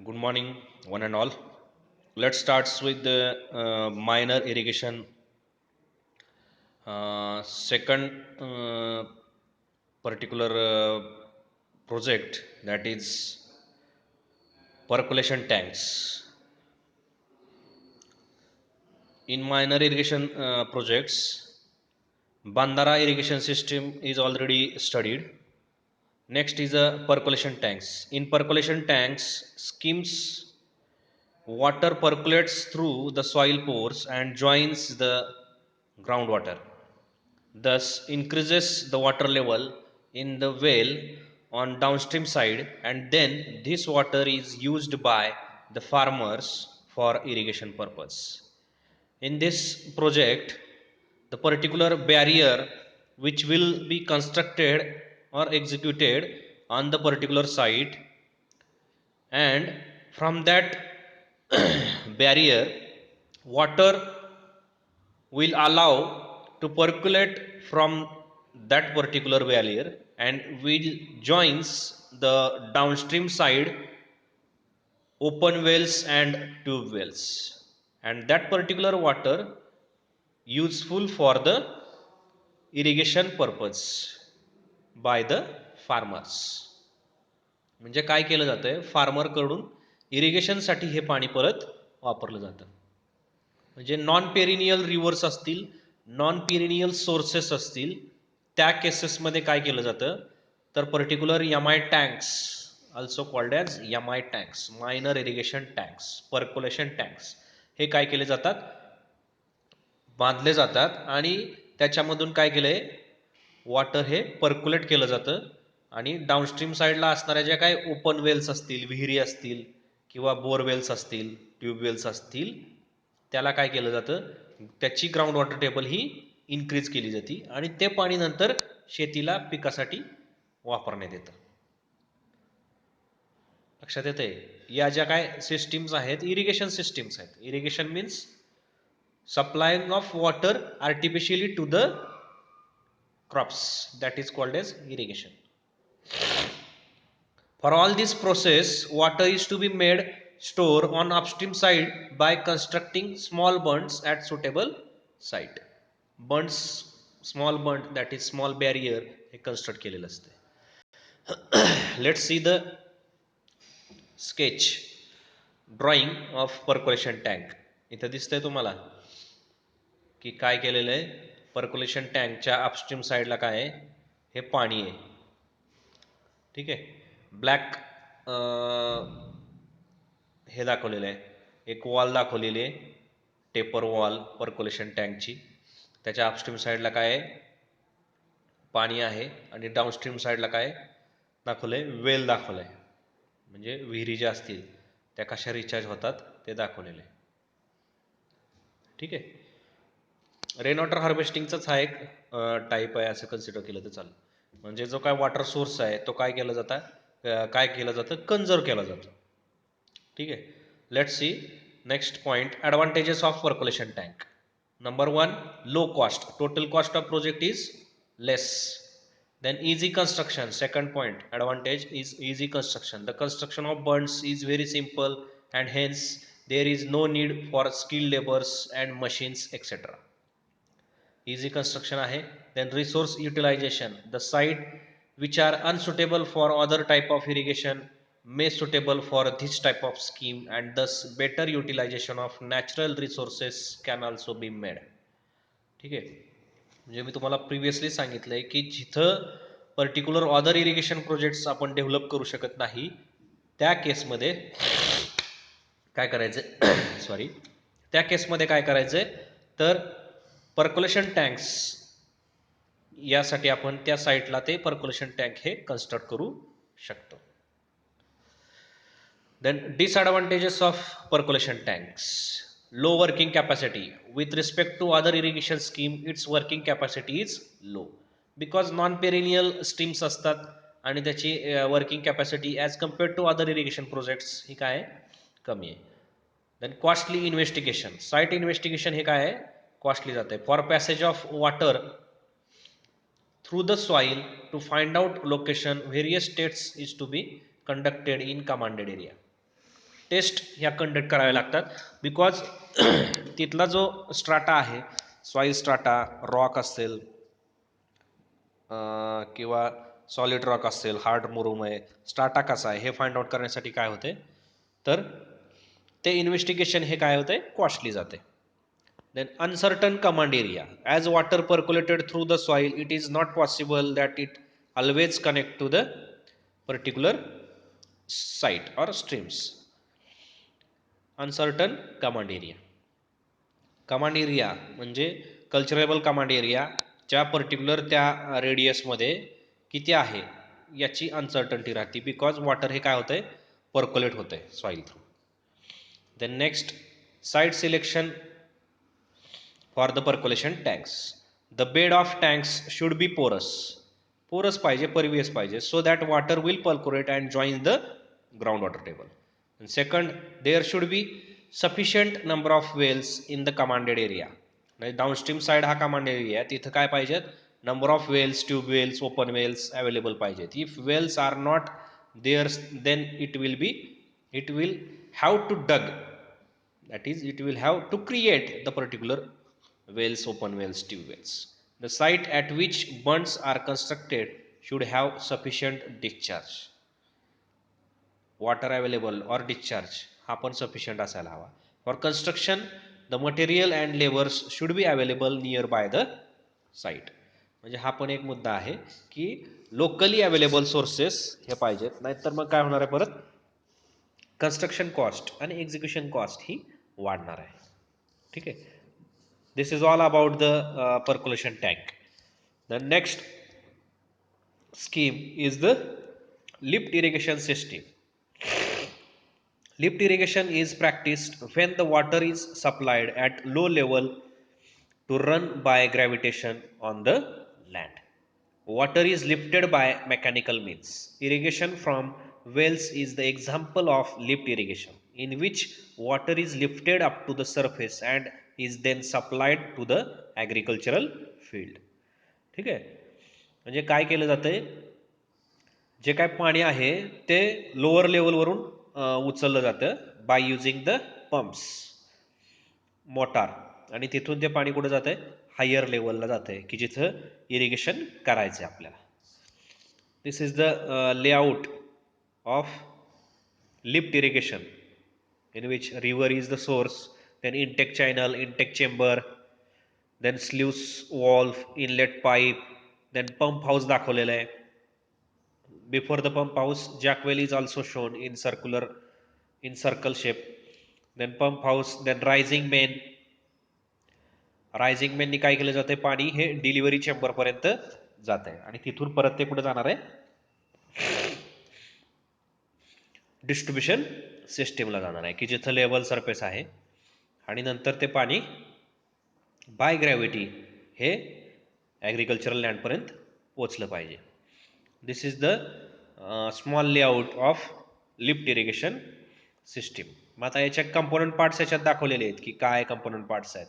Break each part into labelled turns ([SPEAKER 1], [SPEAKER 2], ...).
[SPEAKER 1] Good morning, one and all. Let's start with the minor irrigation. Second particular project, that is percolation tanks. In minor irrigation projects, Bandara irrigation system is already studied. Next is a percolation tanks. In percolation tanks, schemes water percolates through the soil pores and joins the groundwater, thus increases the water level in the well on downstream side, and then this water is used by the farmers for irrigation purpose. In this project, the particular barrier which will be constructed or executed on the particular site, and from that barrier water will allow to percolate from that particular barrier and will joins the downstream side open wells and tube wells, and that particular water useful for the irrigation purpose by the farmers. म्हणजे काय केलं जातंय, farmer कडून इरिगेशनसाठी हे पाणी परत वापरलं जातं. म्हणजे नॉन पेरिनियल रिव्हर्स असतील, नॉन पेरिनियल सोर्सेस असतील, त्या केसेसमध्ये काय केलं जातं, तर particular M-I tanks, also called as M-I tanks, minor irrigation tanks, percolation tanks, हे काय केले जातात, बांधले जातात आणि त्याच्यामधून काय केलंय, वॉटर हे पर्क्युलेट केलं जातं आणि डाऊनस्ट्रीम साईडला असणाऱ्या ज्या काय ओपन वेल्स असतील, विहिरी असतील किंवा बोरवेल्स असतील, ट्यूबवेल्स असतील, त्याला काय केलं जातं, त्याची ग्राउंड वॉटर टेबल ही इन्क्रीज केली जाते आणि ते पाणी नंतर शेतीला पिकासाठी वापरण्यात येतं. लक्षात येतंय? या ज्या काय सिस्टीम्स आहेत, इरिगेशन सिस्टीम्स आहेत. Irrigation means supplying of water artificially to the crops, that is called as irrigation. For all this process, water is to be made store on upstream side by constructing small bunds at suitable site. Bunds, small bund, that is small barrier, हे construct केलेलं असते. Let's see the sketch drawing of percolation tank. इथं दिसतंय तुम्हाला की काय केलेलं आहे, पर्क्युलेशन टँकच्या अपस्ट्रीम साईडला काय आहे, हे पाणी आहे. ठीक आहे, ब्लॅक हे दाखवलेलं आहे, एक वॉल दाखवलेली आहे, टेपर वॉल पर्क्युलेशन टँकची. त्याच्या अपस्ट्रीम साईडला काय आहे, पाणी आहे आणि डाऊनस्ट्रीम साईडला काय दाखवलंय, वेल दाखवलंय, म्हणजे विहिरी ज्या असतील त्या कशा रिचार्ज होतात ते दाखवलेलं आहे. ठीक आहे, रेन वॉटर हार्वेस्टिंगचाच हा एक टाईप आहे असं कन्सिडर केलं तर चालेल. म्हणजे जो काय वॉटर सोर्स आहे तो काय केला जातं, कन्झर्व केला जातो. ठीक आहे, let's see next point, advantages of percolation tank. Number 1, low cost, total cost of project is less. Then easy construction, second point, advantage is easy construction. The construction of bunds is very simple and hence there is no need for skilled laborers and machines etc. Easy construction आहे. Then resource utilization, the site which are unsuitable for other type of irrigation may suitable for this type of scheme and thus better utilization of natural resources can also be made. ठीक आहे, म्हणजे मी तुम्हाला previously सांगितलंय की जिथं particular other irrigation projects आपण develop करू शकत नाही, त्या केसमध्ये काय करायचंय सॉरी त्या केसमध्ये काय करायचंय, तर पर्क्युलेशन टँक्स यासाठी आपण त्या साईटला ते पर्क्युलेशन टँक हे कन्स्ट्रक्ट करू शकतो. Then disadvantages of percolation tanks, low working capacity. With respect to other irrigation scheme, its working capacity is low because non-perennial streams असतात आणि त्याची working capacity as compared to other irrigation projects ही काय कमी आहे. Then costly investigation, site investigation हे काय आहे, कॉस्टली जाते. For passage of water through the soil to find out location, various tests is to be conducted in commanded area. Test ह्या conduct कराव्या लागतात, बिकॉज तिथला जो स्ट्राटा आहे, सॉईल स्ट्राटा, रॉक असेल किंवा सॉलिड रॉक असेल, हार्ड मुरुम आहे, स्ट्राटा कसा आहे हे फाइंड आउट करण्यासाठी काय होते, तर ते इन्व्हेस्टिगेशन हे काय होते, कॉस्टली जाते. Then uncertain command area. As water percolated through the soil, it is not possible that it always connect to the particular site or streams. Uncertain command area. Command area म्हणजे culturable command area ज्या particular त्या रेडियसमध्ये किती आहे याची uncertainty राहते, because water हे काय होतंय, पर्कोलेट होतंय soil through. Then next, site selection for the percolation tanks. The bed of tanks should be porous. Porous पाहिजे, परवियस पाहिजे, so that water will percolate and join the ground water table. Second, there should be sufficient number of wells in the commanded area. म्हणजे downstream side हा command area आहे, तिथं काय पाहिजेत, number of wells, tube wells, open wells available पाहिजेत. If wells R not there, then it will have to dug, that is it will have to create the particular wells, open wells, tube wells. The site at which bunds are constructed should have sufficient discharge. Water available or discharge हा पण sufficient असायला हवा. For construction, the material and labors should be available nearby the site. म्हणजे हा पण एक मुद्दा आहे की लोकली अवेलेबल सोर्सेस हे पाहिजेत, नाहीतर मग काय होणार आहे, परत कन्स्ट्रक्शन कॉस्ट आणि एक्झिक्युशन कॉस्ट ही वाढणार आहे. ठीक आहे. This is all about the percolation tank. The next scheme is the lift irrigation system. Lift irrigation is practiced when the water is supplied at low level to run by gravitation on the land. Water is lifted by mechanical means. Irrigation from wells is the example of lift irrigation, in which water is lifted up to the surface and is then supplied to the agricultural field. ठीक आहे. म्हणजे काय केलं जातंय, जे काय पाणी आहे ते लोअर लेवलवरून उचललं जातं by using the pumps, motor, आणि तिथून ते पाणी कुठं जात आहे, हायर लेवलला जात आहे की जिथं इरिगेशन करायचं आहे आपल्याला. This is the layout of lift irrigation in which river is the source, then intake channel, intake chamber, then sluice valve, inlet pipe, then pump house दाखवलेला आहे. Before the pump house, jack well is also shown in circle shape. Then pump house, then rising main. Rising मेननी काय केलं जाते, पाणी हे delivery chamber पर्यंत जात आहे आणि तिथून परत ते कुठे जाणार आहे, डिस्ट्रीब्युशन सिस्टीमला जाणार आहे की जिथं लेवल सरफेस आहे, आणि नंतर ते पाणी बाय ग्रॅव्हिटी हे ॲग्रिकल्चरल लँडपर्यंत पोचलं पाहिजे. This is the small layout of lift irrigation system. मग आता याच्या कंपोनंट पार्ट्स याच्यात दाखवलेले आहेत की काय कंपोनंट पार्ट्स आहेत,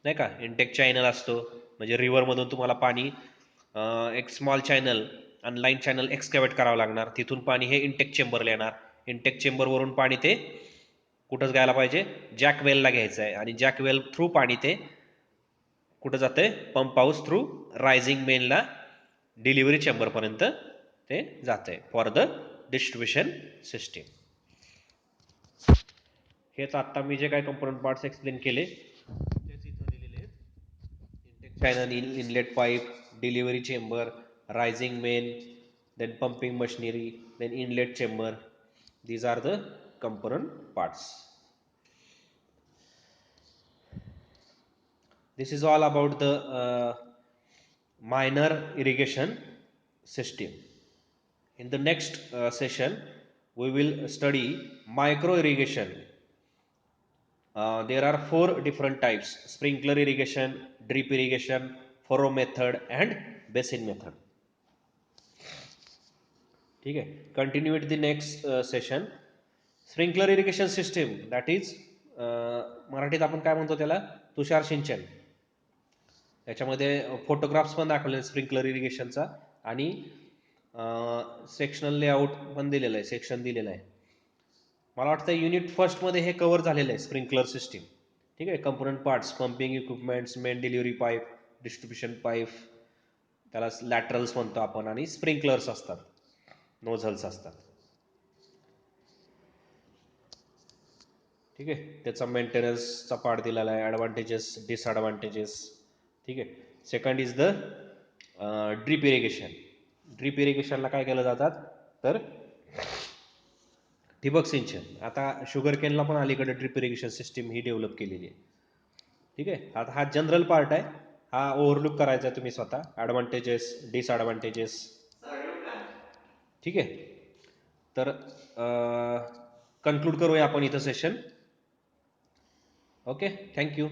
[SPEAKER 1] नाही का. इंटेक चॅनल असतो, म्हणजे रिव्हरमधून तुम्हाला पाणी एक स्मॉल चॅनल, अनलाईन चॅनल एक्सकॅव्हेट करावं लागणार, तिथून पाणी हे इंटेक चेंबरला येणार, इंटेक चेंबरवरून पाणी ते कुठंच घ्यायला पाहिजे, जॅक वेलला घ्यायचं आहे, आणि जॅक वेल थ्रू पाणी ते कुठं जातंय, पंप हाऊस थ्रू रायझिंग मेनला डिलिव्हरी चेंबरपर्यंत ते जातंय फॉर द डिस्ट्रीब्युशन सिस्टीम. हेच आत्ता मी जे काही कंपोनंट पार्ट्स एक्सप्लेन केले तेच इथं दिलेले आहेत. Intake channel, inlet pipe, delivery chamber, rising main, then pumping machinery, then inlet chamber. These are the component parts. This is all about the minor irrigation system. In the next session, we will study micro irrigation. There are 4 different types: sprinkler irrigation, drip irrigation, furrow method, and basin method. ठीक आहे. Continue with the next session. Sprinkler irrigation system, that is मराठीत आपण काय म्हणतो त्याला, तुषार सिंचन. याच्यामध्ये photographs पण दाखवले स्प्रिंकलर इरिगेशनचा, आणि सेक्शनल लेआउट पण दिलेला आहे, सेक्शन दिलेला आहे. मला वाटतं युनिट फर्स्टमध्ये हे कव्हर झालेलं आहे, स्प्रिंकलर सिस्टीम. ठीक आहे, component parts, pumping equipments, main delivery pipe, distribution pipe, त्याला लॅटरल्स म्हणतो आपण, आणि स्प्रिंकलर्स असतात, नोझल्स असतात. ठीक आहे, त्याचा मेंटेनन्सचा पार्ट दिलेला आहे, ॲडव्हान्टेजेस, डिसॲडव्हान्टेजेस. ठीक आहे. Second is the drip irrigation. Drip इरिगेशनला काय केलं जातात तर ठिबक सिंचन. आता शुगर केनला पण अलीकडे ड्रिप इरिगेशन सिस्टीम ही डेव्हलप केलेली आहे. ठीक आहे, आता हा जनरल पार्ट आहे, हा ओव्हरलुक करायचा आहे तुम्ही स्वतः, ॲडव्हान्टेजेस, डिसॲडव्हान्टेजेस. ठीक आहे, तर कन्क्लूड करूया आपण इथं सेशन. Okay, thank you.